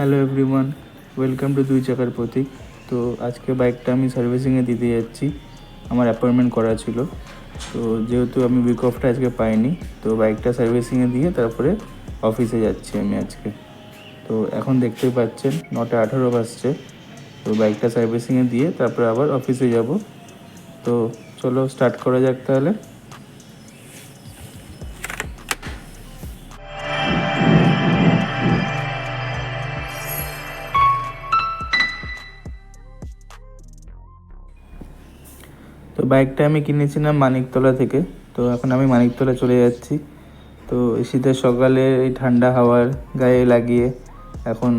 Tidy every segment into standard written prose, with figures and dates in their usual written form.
Hello everyone, welcome to দুই চাকার প্রতীক। তো আজকে বাইকটা আমি সার্ভিসিংয়ে দিতে যাচ্ছি। আমার অ্যাপয়েন্টমেন্ট করা ছিল, তো যেহেতু আমি উইক অফটা আজকে পাইনি, তো বাইকটা সার্ভিসিংয়ে দিয়ে তারপরে অফিসে যাচ্ছি আমি আজকে। তো এখন দেখতেই পাচ্ছেন 9:18 বাজছে। তো বাইকটা সার্ভিসিংয়ে দিয়ে তারপরে আবার অফিসে যাব। তো চলো স্টার্ট করা যাক তাহলে। তো বাইকটা আমি কিনেছিলাম মানিকতলা থেকে। তো এখন আমি মানিকতলা চলে যাচ্ছি। তো এই শীতের সকালে এই ঠান্ডা হাওয়ার গায়ে লাগিয়ে এখন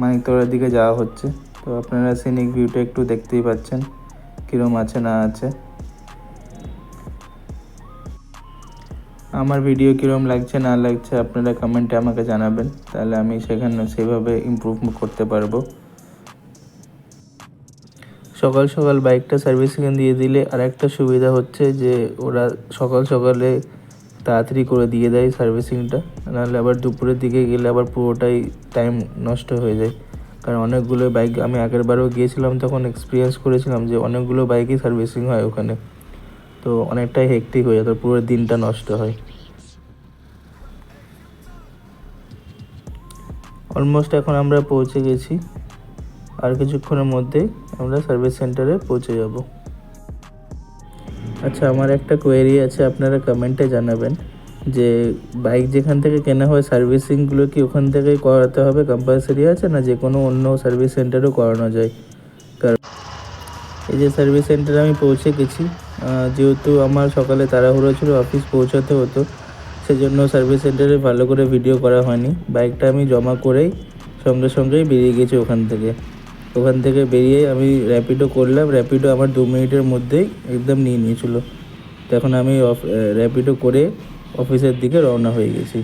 মানিকতলার দিকে যাওয়া হচ্ছে। তো আপনারা সিনিক ভিউটা একটু দেখতেই পাচ্ছেন কীরকম আছে না আছে। আমার ভিডিও কীরকম লাগছে না লাগছে আপনারা কমেন্টে আমাকে জানাবেন, তাহলে আমি সেখানে সেভাবে ইমপ্রুভ করতে পারবো। সকাল সকাল বাইকটা সার্ভিসিং দিয়ে দিলে আর একটা সুবিধা হচ্ছে যে ওরা সকাল সকালে তাড়াতাড়ি করে দিয়ে দেয় সার্ভিসিংটা, নাহলে আবার দুপুরের দিকে গেলে আবার পুরোটাই টাইম নষ্ট হয়ে যায়। কারণ অনেকগুলো বাইক আমি আগেরবারও গিয়েছিলাম, তখন এক্সপিরিয়েন্স করেছিলাম যে অনেকগুলো বাইকই সার্ভিসিং হয় ওখানে। তো অনেকটাই হেক্টিক হয়ে যায়, তো পুরো দিনটা নষ্ট হয়। অলমোস্ট এখন আমরা পৌঁছে গেছি, আর কিছুক্ষণের মধ্যেই আমরা সার্ভিস সেন্টারে পৌঁছে যাব। আচ্ছা, আমার একটা কোয়েরি আছে, আপনারা কমেন্টে জানাবেন যে বাইক যেখান থেকে কেনা হয় সার্ভিসিংগুলো কি ওখান থেকেই করাতে হবে, কম্পালসারি আছে না যে কোনো অন্য সার্ভিস সেন্টারেও করানো যায়? কারণ এই যে সার্ভিস সেন্টারে আমি পৌঁছে গেছি, যেহেতু আমার সকালে তাড়াহুড়ো ছিল, অফিস পৌঁছাতে হতো, সেজন্য সার্ভিস সেন্টারে ভালো করে ভিডিও করা হয়নি। বাইকটা আমি জমা করেই সঙ্গেই বেরিয়ে গেছি ওখান থেকে বেরিয়ে আমি র্যাপিডো করলাম। র্যাপিডো আমার 2 মিনিটের মধ্যেই একদম নিয়ে নিয়েছিল। তো এখন আমি র্যাপিডো করে অফিসের দিকে রওনা হয়ে গেছি।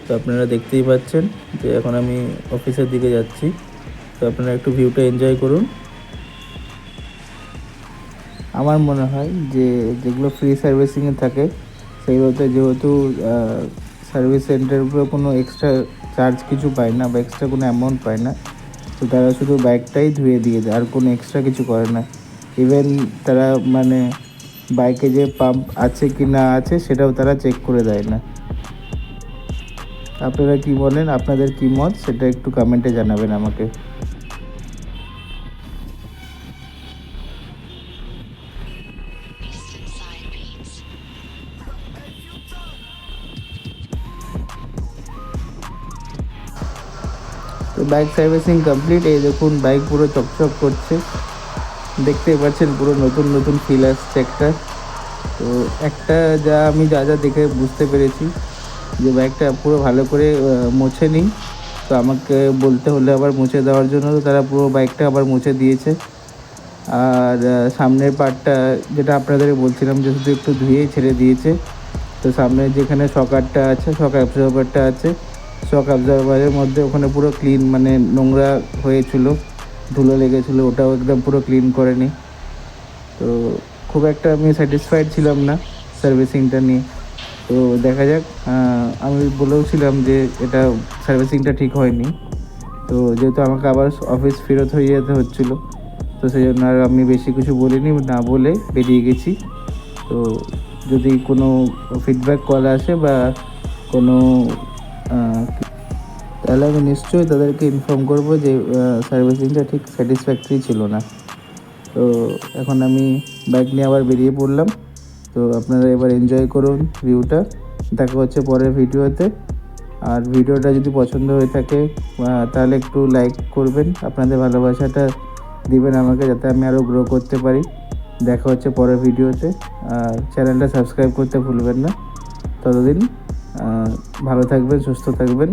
তো আপনারা দেখতেই পাচ্ছেন যে এখন আমি অফিসের দিকে যাচ্ছি। তো আপনারা একটু ভিউটা এনজয় করুন। আমার মনে হয় যে যেগুলো ফ্রি সার্ভিসিংয়ে থাকে সেইগুলোতে যেহেতু সার্ভিস সেন্টারগুলো কোনো এক্সট্রা চার্জ কিছু পায় না বা এক্সট্রা কোনো অ্যামাউন্ট পায় না, তো তারা শুধু বাইকটাই ধুয়ে দিয়ে দেয়, আর কোনো এক্সট্রা কিছু করে না। ইভেন তারা মানে বাইকে যে পাম্প আছে কি না আছে সেটাও তারা চেক করে দেয় না। আপনারা কি বলেন, আপনাদের কি মত সেটা একটু কমেন্টে জানাবেন আমাকে। তো বাইক সার্ভিসিং কমপ্লিট। এই দেখুন বাইক পুরো চকচক করছে, দেখতেই পাচ্ছেন পুরো নতুন নতুন ফিল আসছে একটা। তো একটা যা দেখে বুঝতে পেরেছি যে বাইকটা পুরো ভালো করে মোছে নিই। তো আমাকে বলতে হলে আবার মুছে দেওয়ার জন্য তো তারা পুরো বাইকটা আবার মুছে দিয়েছে। আর সামনের পার্টটা যেটা আপনাদের বলছিলাম যে শুধু একটু ধুয়েই ছেড়ে দিয়েছে। তো সামনে যেখানে শকারটা আছে, শক অ্যাবজর্ভারটা আছে, শক অ্যাবজর্ভারের মধ্যে ওখানে পুরো ক্লিন, মানে নোংরা হয়েছিল, ধুলো লেগেছিলো, ওটাও একদম পুরো ক্লিন করে নিই। তো খুব একটা আমি স্যাটিসফাইড ছিলাম না সার্ভিসিংটা নিয়ে। তো দেখা যাক, আমি বলেওছিলাম যে এটা সার্ভিসিংটা ঠিক হয়নি। তো যেহেতু আমাকে আবার অফিস ফেরত হয়ে যেতে হচ্ছিলো, তো সেই জন্য আর আমি বেশি কিছু বলিনি, না বলে বেরিয়ে গেছি। তো যদি কোনো ফিডব্যাক কল আসে বা কোনো তাহলে আমি নিশ্চয়ই তাদেরকে ইনফর্ম করবো যে সার্ভিসিংটা ঠিক স্যাটিসফ্যাক্টরি ছিল না। তো এখন আমি বাইক নিয়ে আবার বেরিয়ে পড়লাম। তো আপনারা এবার এনজয় করুন ভিউটা। দেখা হচ্ছে পরের ভিডিওতে। আর ভিডিওটা যদি পছন্দ হয়ে থাকে তাহলে একটু লাইক করবেন, আপনাদের ভালোবাসাটা দিবেন আমাকে, যাতে আমি আরও গ্রো করতে পারি। দেখা হচ্ছে পরের ভিডিওতে। আর চ্যানেলটা সাবস্ক্রাইব করতে ভুলবেন না। ততদিন ভালো থাকবেন, সুস্থ থাকবেন।